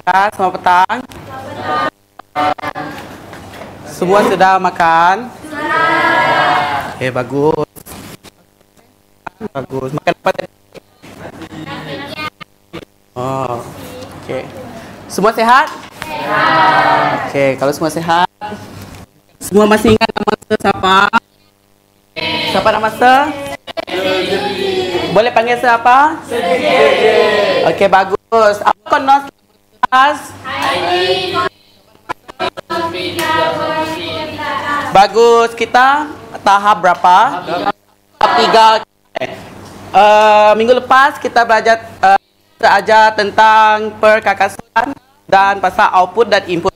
Selamat petang. Semua sudah makan? Sudah. Bagus. Bagus. Makan apa tadi? Oh, okey. Semua sehat? Sehat. Okey, kalau semua sehat, semua masih ingat nama Sir siapa? Siapa nama Sir? Boleh panggil Sir apa? Okey, bagus. Apa konon kelas? Bagus. Kita tahap berapa? Tahap 3. Minggu lepas kita belajar tentang perkakasan dan pasal output dan input.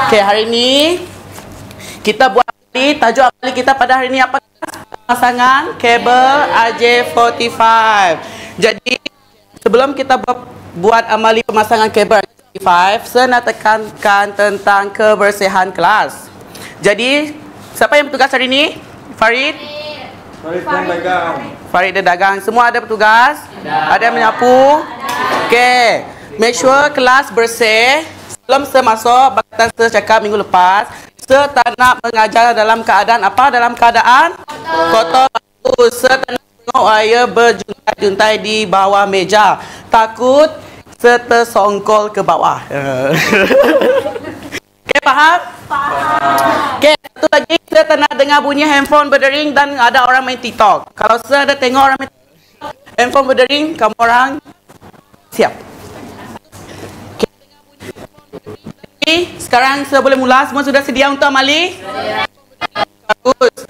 Okey, hari ini kita buat tajuk amali kita pada hari ini apa? Pemasangan kabel RJ45. Jadi sebelum kita buat amali pemasangan kabel RJ45, saya nak tekankan tentang kebersihan kelas. Jadi siapa yang bertugas hari ini? Farid? Farid dan dagang. Farid dan dagang. Semua ada bertugas? Ada yang menyapu? Okey. Make sure kelas bersih. Sebelum saya masuk, bahkan saya cakap minggu lepas, saya tak nak mengajar dalam keadaan apa? Dalam keadaan kotor. Saya tak nak tengok air berjuntai-juntai di bawah meja. Takut saya tersongkol ke bawah. Okey, faham? Faham. Okey, satu lagi, saya tak nak dengar bunyi handphone berdering dan ada orang main TikTok. Kalau saya ada tengok orang main TikTok, handphone berdering, kamu orang siap. Okay. Sekarang saya boleh mula. Semua sudah sedia untuk amali? Bagus.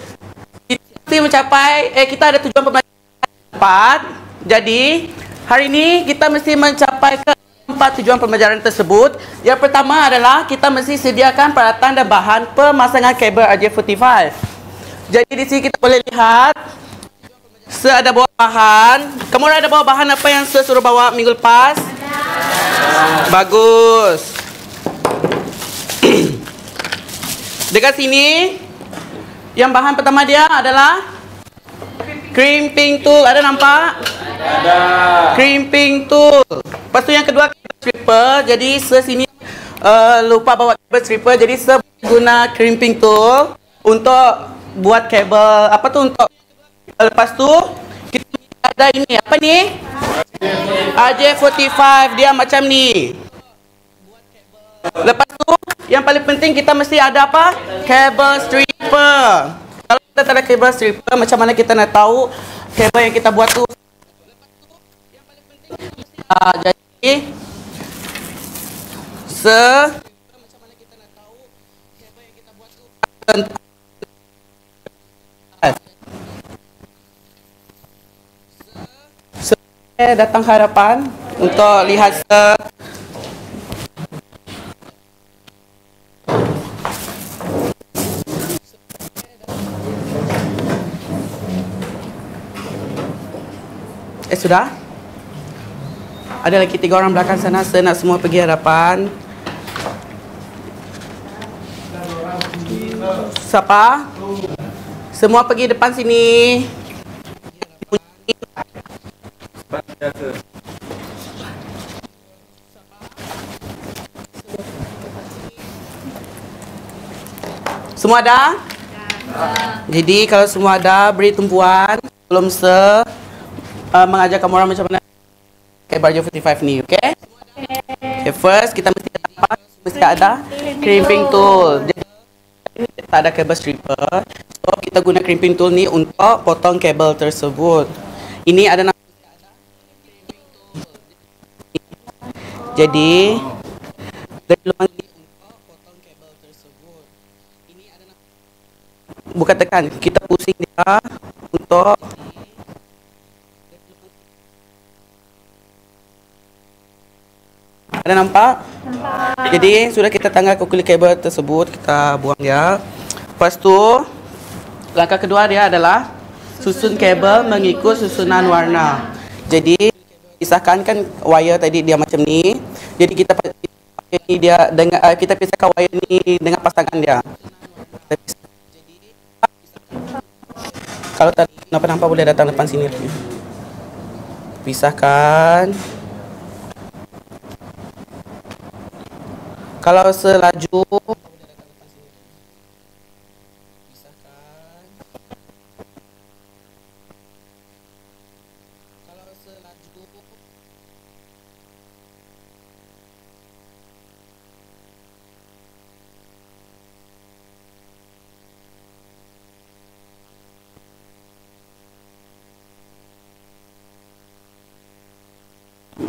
Kita mesti mencapai, kita ada tujuan pembelajaran 4. Jadi, hari ini kita mesti mencapai ke 4 tujuan pembelajaran tersebut. Yang pertama adalah kita mesti sediakan peralatan dan bahan pemasangan kabel RJ45. Jadi di sini kita boleh lihat saya ada bawa bahan. Kamu ada bawa bahan apa yang saya suruh bawa minggu lepas? Bagus. Dekat sini yang bahan pertama dia adalah crimping tool. Ada nampak? Ada. Crimping tool. Lepas tu yang kedua stripper. Jadi saya sini lupa bawa kabel stripper. Jadi saya guna crimping tool untuk buat kabel apa tu untuk. Lepas tu kita ada ini apa ni? RJ45 dia macam ni. Lepas tu yang paling penting kita mesti ada apa? Kabel stripper. Kalau kita tak ada kabel stripper, macam mana kita nak tahu kabel yang kita buat tu? Jadi datang harapan untuk lihat sudah? Ada lagi 3 orang belakang sana. Saya nak semua pergi hadapan. Siapa? Semua pergi depan sini. Semua ada? Jadi kalau semua ada, beri tumpuan sebelum mengajar kamu orang macam mana kabel RJ45 ni, okey? Okay, first kita mesti ada crimping tool. Jadi tak ada kabel stripper, so kita guna crimping tool ni untuk potong kabel tersebut. Ini ada nama. Jadi dari lubang ini untuk potong kabel tersebut. Ini ada nama. Bukan tekan, kita pusing dia untuk ada nampak? Nampak. Jadi sudah kita tanggal kulit kabel tersebut, kita buang dia. Lepas tu langkah kedua dia adalah susun kabel mengikut susunan warna. Jadi pisahkan kan wire tadi dia macam ni. Jadi kita pakai ni dia dengan kita pisahkan wire ni dengan pasangan dia. Kalau tak nampak boleh datang depan sini. Pisahkan. Kalau selaju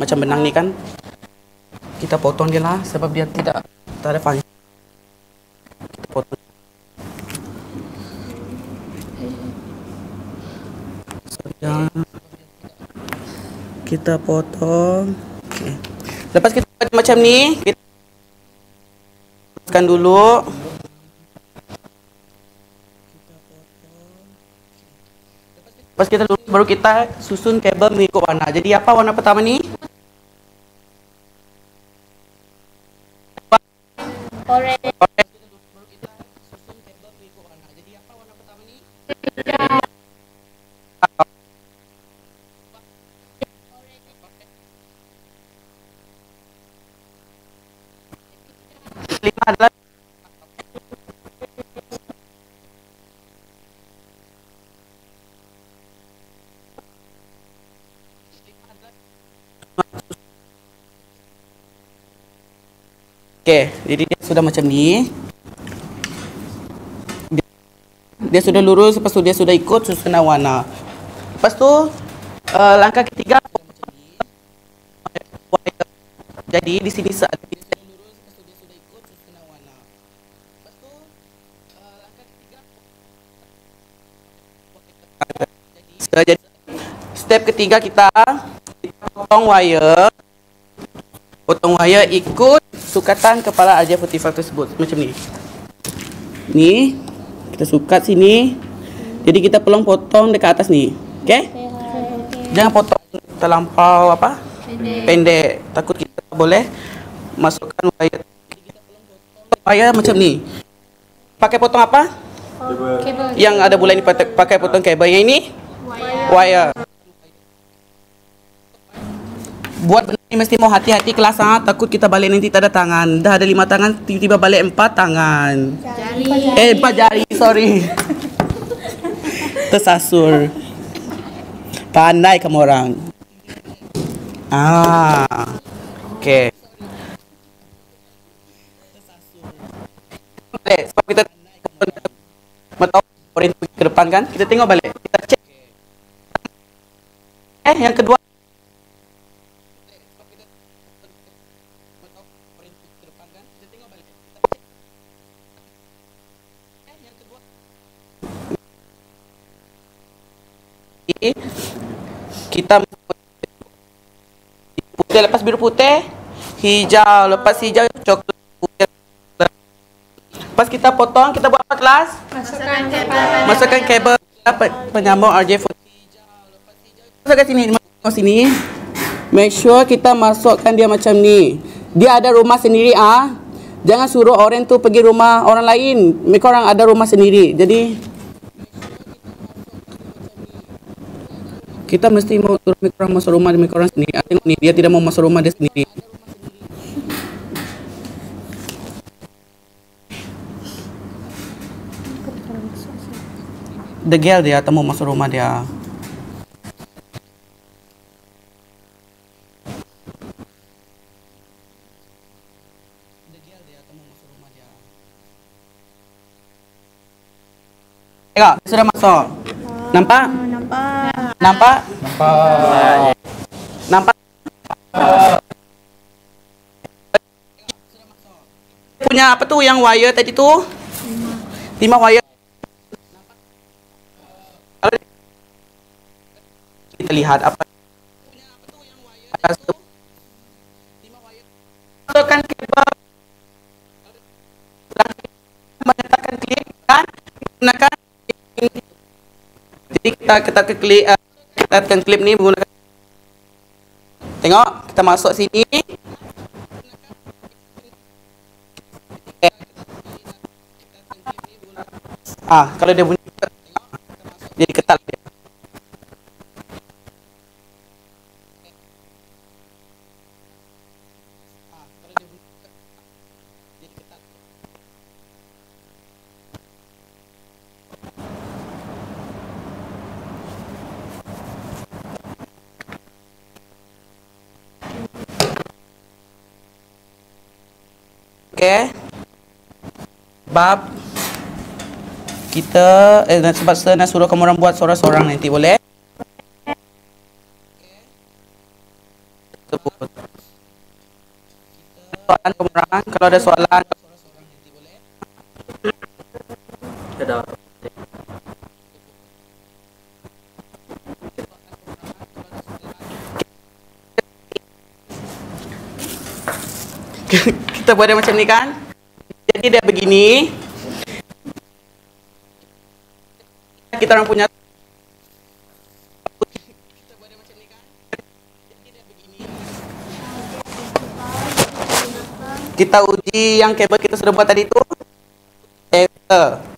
macam benang ni kan, kita potong dia lah sebab dia tak ada fungsi. Kita potong. Kita potong. Okay. Lepas kita buat macam ni, kita potongkan dulu. Lepas kita lurus, baru kita susun kabel mengikut warna. Jadi apa warna pertama ni? Orange. Lima adalah okay, jadi dia sudah macam ni. Dia sudah lurus, lepas tu dia sudah ikut susunan warna. Lepas tu langkah ketiga, jadi di sini jadi step ketiga kita potong wire. Potong wire ikut sukatan kepala RJ45 tersebut macam ni. Ni kita sukat sini. Jadi kita perlu potong dekat atas ni. Okey? Jangan potong terlampau apa? Pendek. Takut kita boleh masukkan wire. Wire macam ni. Pakai potong apa? Kabel. Yang ada bulan ni pakai potong kabel. Yang ini wire. Buat benda ni mesti mau hati-hati kelas takut kita balik nanti tak ada tangan. Dah ada 5 tangan, tiba-tiba balik 4 tangan. Jari. 4 jari, sorry. Tersasur. Pandai kamu orang. Okey. Sebab kita tahu orang ke depan kan, kita tengok balik. Kita cek. Yang kedua kita putih, lepas biru putih, hijau, lepas hijau coklat putih. Lepas kita potong, kita buat apa kelas? Masukkan kabel penyambung RJ40. Masukkan sini, masukkan sini. Make sure kita masukkan dia macam ni. Dia ada rumah sendiri Jangan suruh orang tu pergi rumah orang lain. Mereka orang ada rumah sendiri. Jadi kita mesti mau suruh mereka orang masuk rumah mereka orang sendiri. Tengok ni, dia tidak mau masuk rumah dia sendiri. Degil dia, tak mau masuk rumah dia. Tengok, dia sudah masuk. Nampak? Nampak? Nampak? Punya apa tu yang wire tadi tu? 5 wire. Kita lihat apa. Masukkan kabel. Menyatakan klik kan? Gunakan. Jadi kita klik kita tekan klip ni menggunakan. Tengok, kita masuk sini. Kalau dia bunyi jadi ketat dia. Okay. Bab kita sebab saya nak suruh kamu orang buat seorang-seorang nanti, boleh? Sebut. Soalan kamu orang, kalau ada soalan. Ada. Kita buat dia macam ni kan? Jadi dia begini. Kita orang punya kita uji yang kabel kita sudah buat tadi tu. Kabel.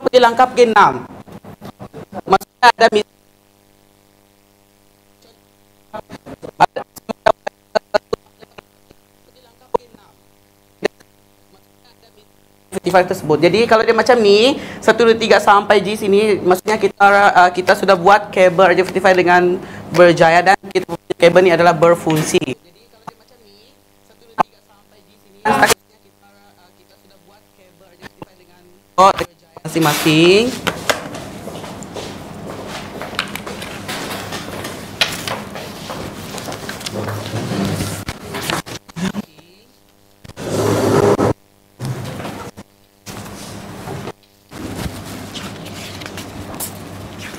Dia langkah ke 6. Maksudnya ada tersebut. Jadi kalau dia macam ni 1, 2, 3 sampai G sini, maksudnya kita sudah buat kabel RJ45 dengan berjaya dan kabel ni adalah berfungsi. Jadi kalau dia macam ni 1, 2, 3 sampai G sini, kita sudah buat kabel RJ45 dengan masing-masing.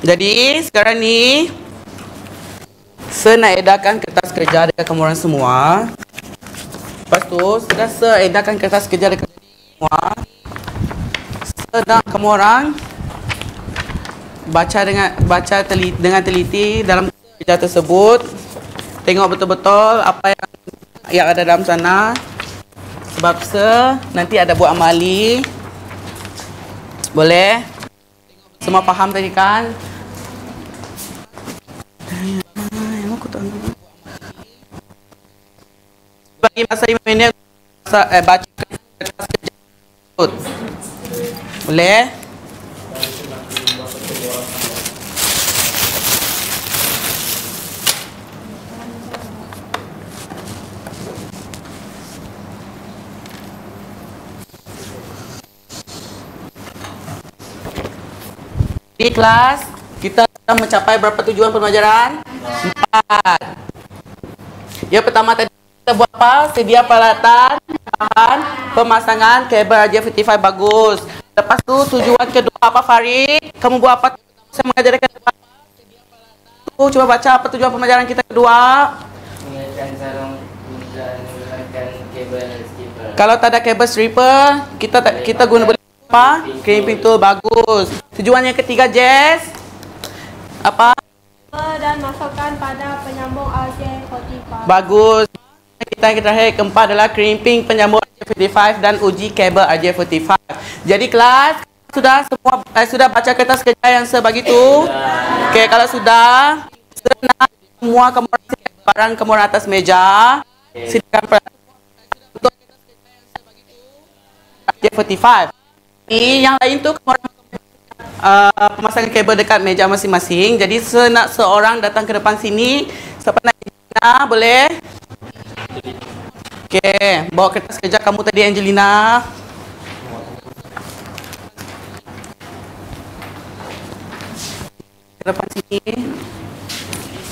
Jadi sekarang ni saya nak edarkan kertas kerja dekat kamu orang semua. Lepas tu sudah saya edarkan kertas kerja dekat semua. Saya nak kamu orang baca dengan teliti dalam kerja tersebut. Tengok betul-betul apa yang ada dalam sana. Sebab saya nanti ada buat amali. Boleh? Semua faham tadi kan? Bagi masa 5 minit baca kertas kerja. Boleh? Di kelas kita sudah mencapai berapa tujuan pembelajaran? 4. Yang pertama tadi kita buat apa? Sedia peralatan, bahan, pemasangan kabel RJ45 bagus. Lepas tu tujuan kedua apa, Farid? Kamu buat apa? Saya mengajar dekat depan. Cuba baca apa tujuan pembelajaran kita kedua. Menggunakan sarung dan menggunakan kabel stripper. Kalau tak ada kabel stripper, kita guna boleh apa? Crimping tool bagus. Tujuan yang ketiga, Jess. Apa? Dan masukkan pada penyambung RJ45. Bagus. Kita yang terakhir keempat adalah crimping penyambung RJ45 dan uji kabel RJ45. Jadi kelas sudah baca kertas kerja yang saya bagi tu? Okey, kalau sudah, senang semua kamu barang kamu atas meja. Silakan untuk RJ45. Ini yang lain tu kamu pemasangan kabel dekat meja masing-masing. Jadi nak seorang datang ke depan sini. Siapa nak Angelina, boleh? Okey, bawa kertas kerja kamu tadi, Angelina. Ke depan sini.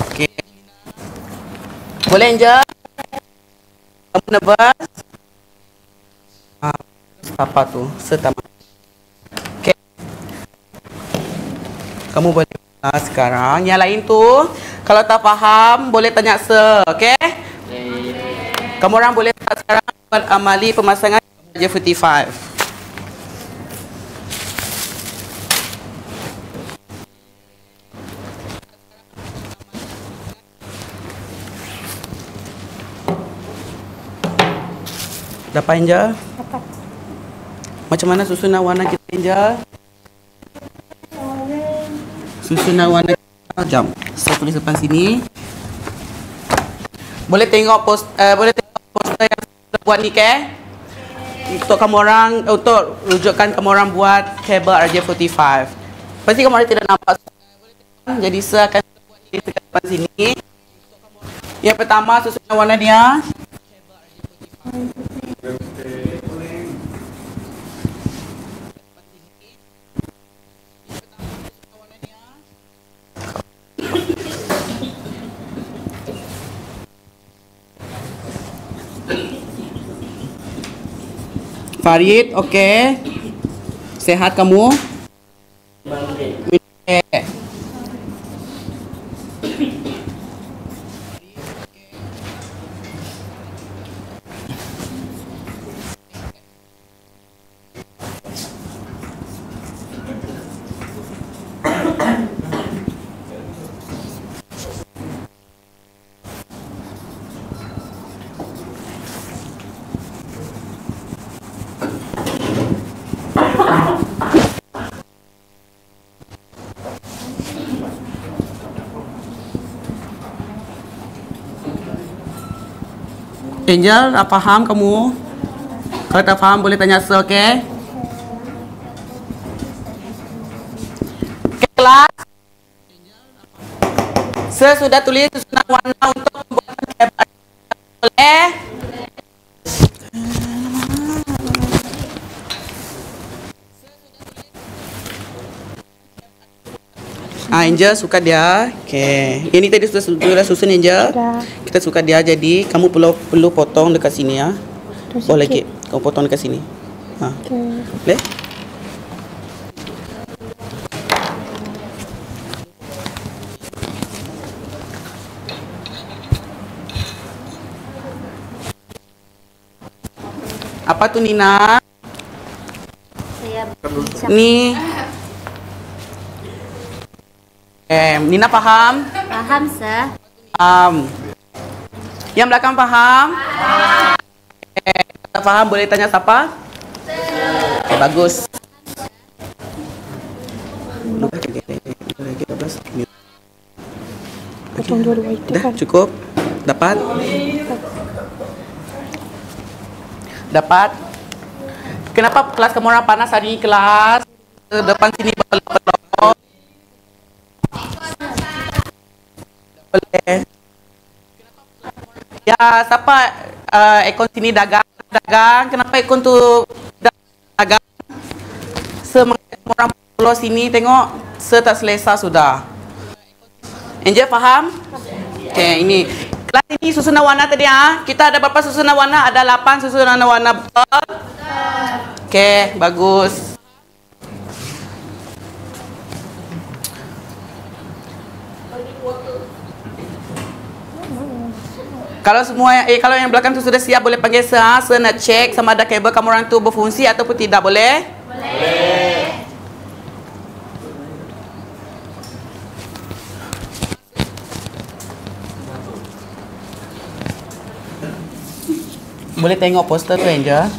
Okey. Boleh, Angel? Kamu nervous? Apa tu? Setamat. Okey. Kamu boleh sekarang. Yang lain tu, kalau tak faham, boleh tanya okey? Kamu orang boleh start sekarang buat amali pemasangan RJ45. Dapat je? Dapat. Macam mana susunan warna kita, Angel? Susunan warna kita. Jom. Saya tulis depan sini. Boleh tengok poster yang saya buat ni, ke? Untuk kamu orang, untuk rujukan kamu orang buat kabel RJ45. Pasti kamu orang tidak nampak. Jadi saya akan buat ni dekat depan sini. Yang pertama susunan warna dia. Farid, okey. Sehat kamu? Okay. Angel, dah faham kamu? Kalau tak faham boleh tanya saya, okey? Okay, kelas. Saya sudah tulis susunan warna untuk pembuatan kabel. Boleh? Angel suka dia. Okey. Ini tadi sudah susun Angel. Kita suka dia, jadi kamu perlu potong dekat sini ya. Boleh lagi. Kamu potong dekat sini. Ha. Boleh? Apa tu Nina? Ni. Nina faham? Faham, sir. Yang belakang faham? Tak faham boleh tanya siapa? Bagus. Potong dua-dua itu Dah kan. cukup? Dapat? Dapat? Kenapa kelas kamu orang panas hari ini kelas? Depan sini belok. Boleh. Ya, siapa aircon sini dagang? Kenapa aircon tu dagang? Orang pulau sini tengok, tak selesa sudah. Angel faham? Okay, ini. Kelas ini susunan warna tadi ah. Kita ada berapa susunan warna? Ada 8 susunan warna, betul? Okay, bagus. Kalau semua kalau yang belakang tu sudah siap, boleh panggil saya. Saya nak cek sama ada kabel kamu orang tu berfungsi ataupun tidak, boleh? Boleh. Boleh tengok poster tu Angel?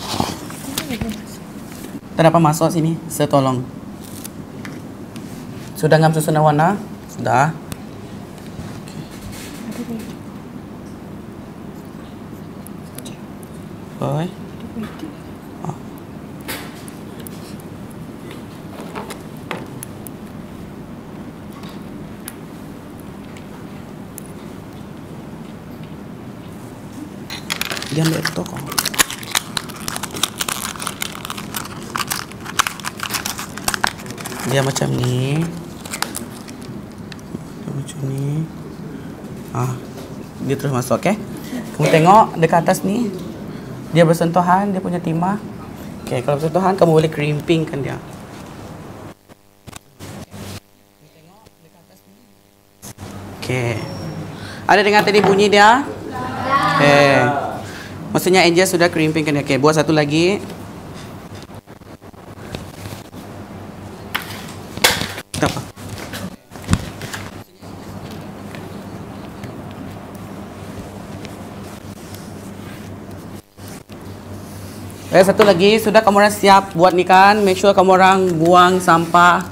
Tak dapat masuk sini. Saya tolong. Sudah ngam susunan warna? Sudah. Boy. Oh. Dia ambil itu kok. Dia macam ni. Dia macam ni. Dia terus masuk, okey? Kamu tengok dekat atas ni. Dia bersentuhan, dia punya timah. Okey, kalau bersentuhan kamu boleh crimpingkan dia. Okey. Ada dengar tadi bunyi dia? Okey. Maksudnya Angel sudah crimpingkan dia. Okey, buat satu lagi. Tak apa. Satu lagi, sudah kamu orang siap buat ni kan? Make sure kamu orang buang sampah.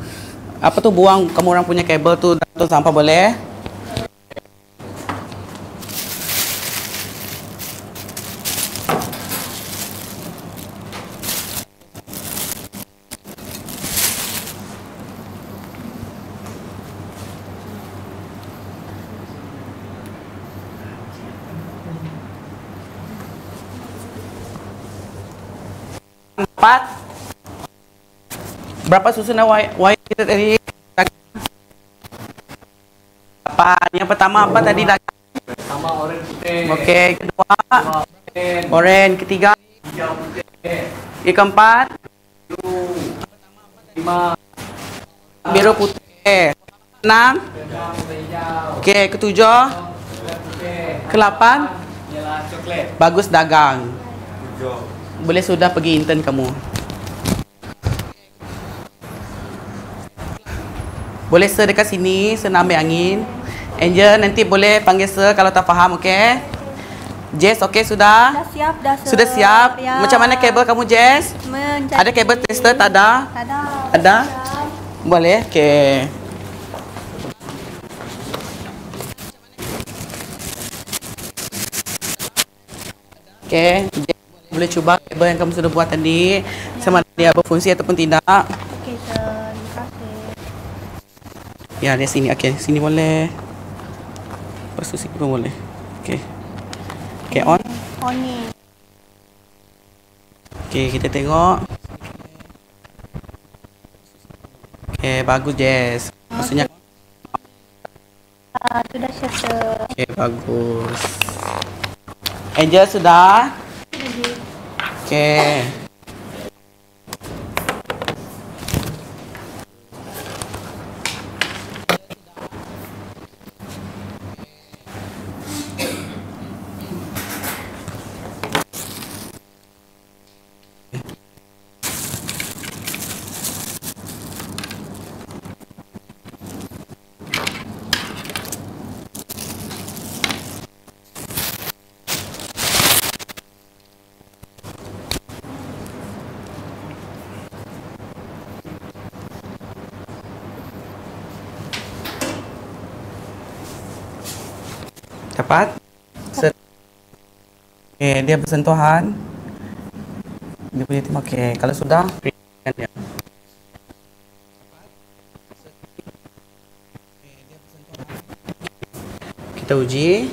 Apa tu buang kamu orang punya kabel tu sampah boleh? Empat. Berapa susunan wire kita tadi? Apa? Yang pertama apa tadi lagi? Pertama oren putih. Okey, kedua Oren. oren, ketiga Hijau putih. keempat Lima. biru putih. Enam. Hijau hijau. Okey, ketujuh, Putih. ke-8 Ialah coklat. bagus dagang. Hijau. Boleh sudah pergi intern kamu. Boleh sir dekat sini, sir nak ambil angin. Angel nanti boleh panggil sir kalau tak faham, okey? Jess, okey sudah? Dah siap dah. Sudah siap? Ya. Macam mana kabel kamu, Jess? Mencari. Ada kabel tester tak ada? Tak ada. Ada? Boleh? Okey. Okey, Jess, boleh cuba kabel yang kamu sudah buat tadi. Sama ada dia berfungsi ataupun tidak. Okey, sir. Terima kasih. Ya, di sini. Okey, sini boleh. Lepas tu sini pun boleh. Okey. Okey, on. Oh ni. Okey, kita tengok. Okey, bagus, Jess. Maksudnya, Sudah siap, sir. okey, bagus. Angel sudah? Okey. Dapat? Okey, dia bersentuhan. Dia punya tim okey. Kalau sudah, printkan dia. Kita uji.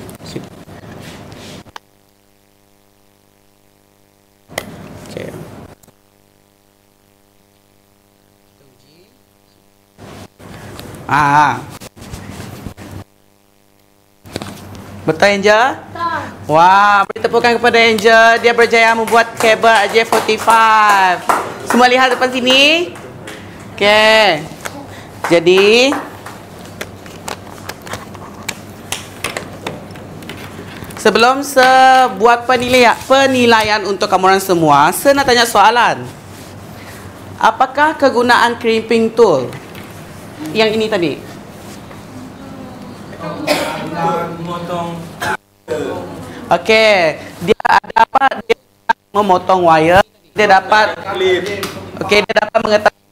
Okey. Betul, Angel? Wah, beri tepukan kepada Angel. Dia berjaya membuat kabel AJ45. Semua lihat depan sini. Okey. Jadi, sebelum saya buat penilaian untuk kamu orang semua, saya nak tanya soalan. Apakah kegunaan crimping tool? Yang ini tadi. Memotong. Okey, dia ada apa? Dia memotong wire, dia dapat okey, dia dapat mengetahui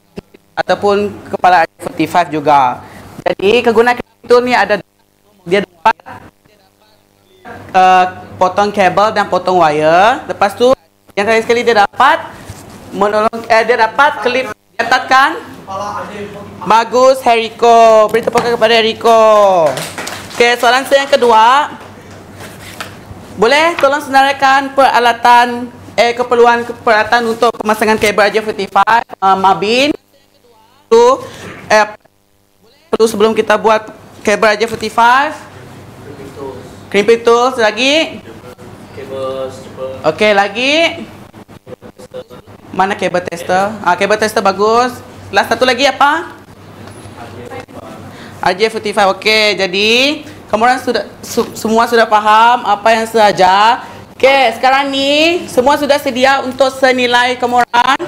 ataupun kepala 45 juga. Jadi kegunaan itu ni ada, dia dapat potong kabel dan potong wire. Lepas tu yang terakhir sekali dia dapat menolong dia dapat klip ketatkan. Bagus, Heriko. Beri tepukan kepada Heriko. Okey, soalan saya yang kedua. Boleh tolong senaraikan peralatan keperluan peralatan untuk pemasangan kabel AJ45 Mabin. Perlu sebelum kita buat kabel AJ45. Crimping tools lagi. Kabel stripper. Okey, lagi. Mana kabel tester? Kabel tester bagus. Last satu lagi apa? AJ45. Okey, jadi kamu orang semua sudah faham apa yang saya ajar. Okey, sekarang ni semua sudah sedia untuk senilai kamu orang?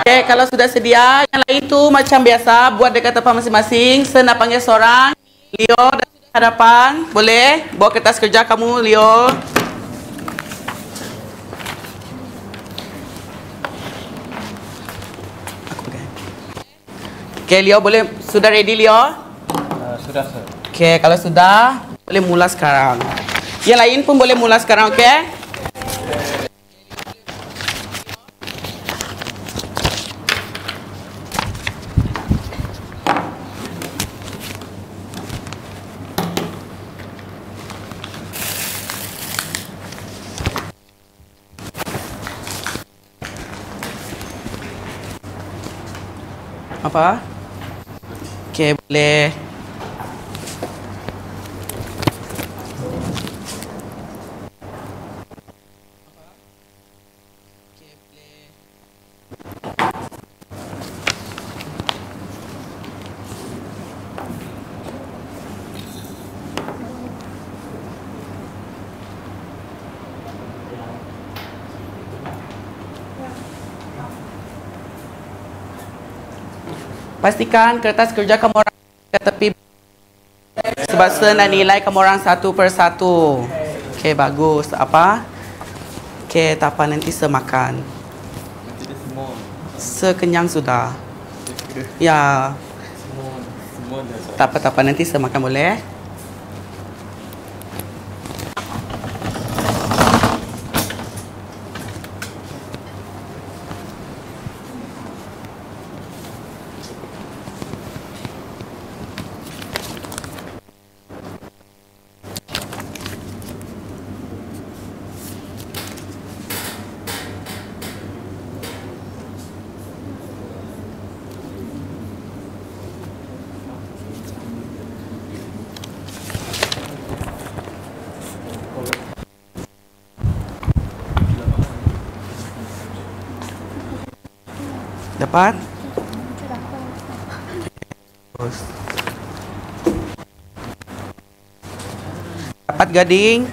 Okey, kalau sudah sedia, yang lain tu macam biasa buat dekat tempat masing-masing. Saya nak panggil seorang. Leo dari hadapan. Boleh? Bawa kertas kerja kamu, Leo. Okay, Leo boleh, sudah ready Leo? Sudah, sir. Okay, kalau sudah, boleh mula sekarang. Yang lain pun boleh mula sekarang, okay? Apa? Okay, boleh. Pastikan kertas kerja kamu orang ke tepi sebab Sir nak nilai kamu orang satu per satu. Okay, bagus. Apa? Okay, tak apa, nanti Sir makan. Nanti dia semua. Sir kenyang sudah. Ya, Semua dah. tak apa, nanti Sir makan boleh? Dapat? Terus. Dapat Gading?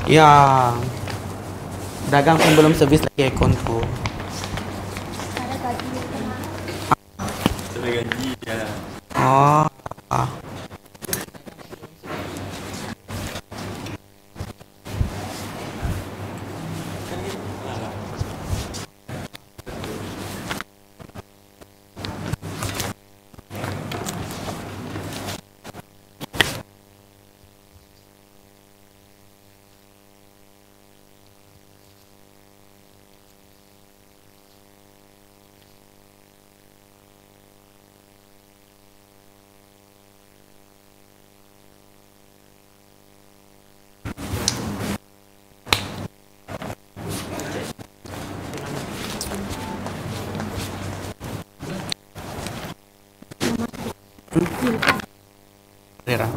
Ya. Dagang pun belum servis lagi aircon tu. Ada gaji kena. Sudah gaji ya. Oh. Rera.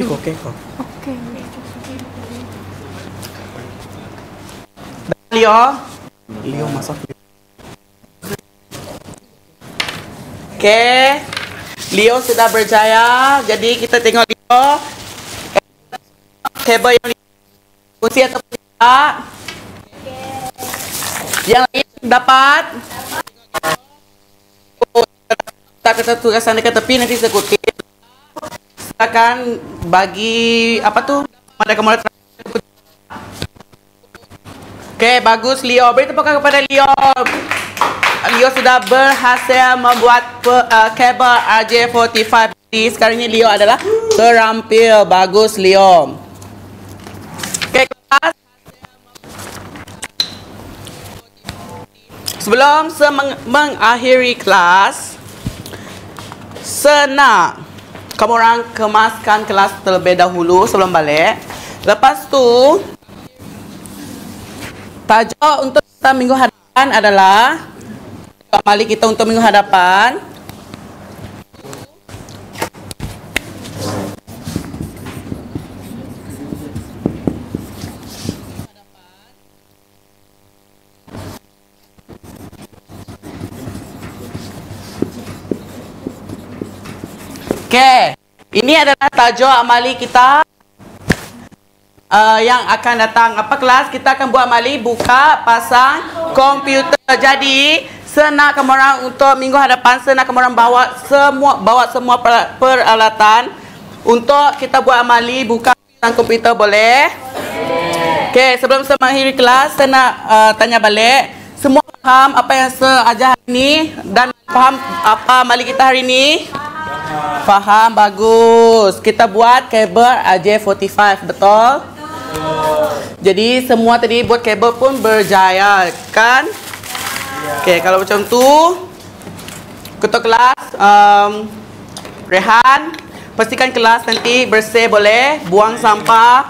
Okey kok. Okey. Leo masuk. Okey. Leo sudah berjaya. Jadi kita tengok Leo. Kabel yang kursi atau tidak. Yang lain dapat. Tak kata tugas sana ke tepi nanti saya kutip. Silakan bagi apa tu? Kamera. Okey, bagus Leo. Beri tepukan kepada Leo. Leo sudah berhasil membuat kabel RJ45. Sekarang ini Leo adalah Terampil. Bagus, Liom. Okay, kelas. Sebelum saya mengakhiri kelas, nak kamu orang kemaskan kelas terlebih dahulu sebelum balik. Lepas tu, tajuk untuk kita minggu hadapan adalah amali kita untuk minggu hadapan. Okey, ini adalah tajuk amali kita yang akan datang. Apa kelas? Kita akan buat amali buka pasang komputer. Jadi, senak kamu orang untuk minggu hadapan, senak kamu orang bawa semua peralatan untuk kita buat amali buka pasang komputer, boleh? Okey, sebelum saya mengakhiri kelas, saya nak tanya balik. Semua faham apa yang saya ajar hari ini dan faham apa amali kita hari ini? Faham, bagus. Kita buat kabel RJ45, betul? Jadi semua tadi buat kabel pun berjaya, kan? Okey, kalau macam tu, ketua kelas, Rehan, pastikan kelas nanti bersih, boleh? Buang sampah.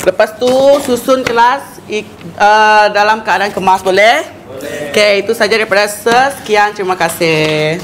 Lepas tu susun kelas dalam keadaan kemas, boleh? Okey, itu saja daripada saya. Sekian, terima kasih.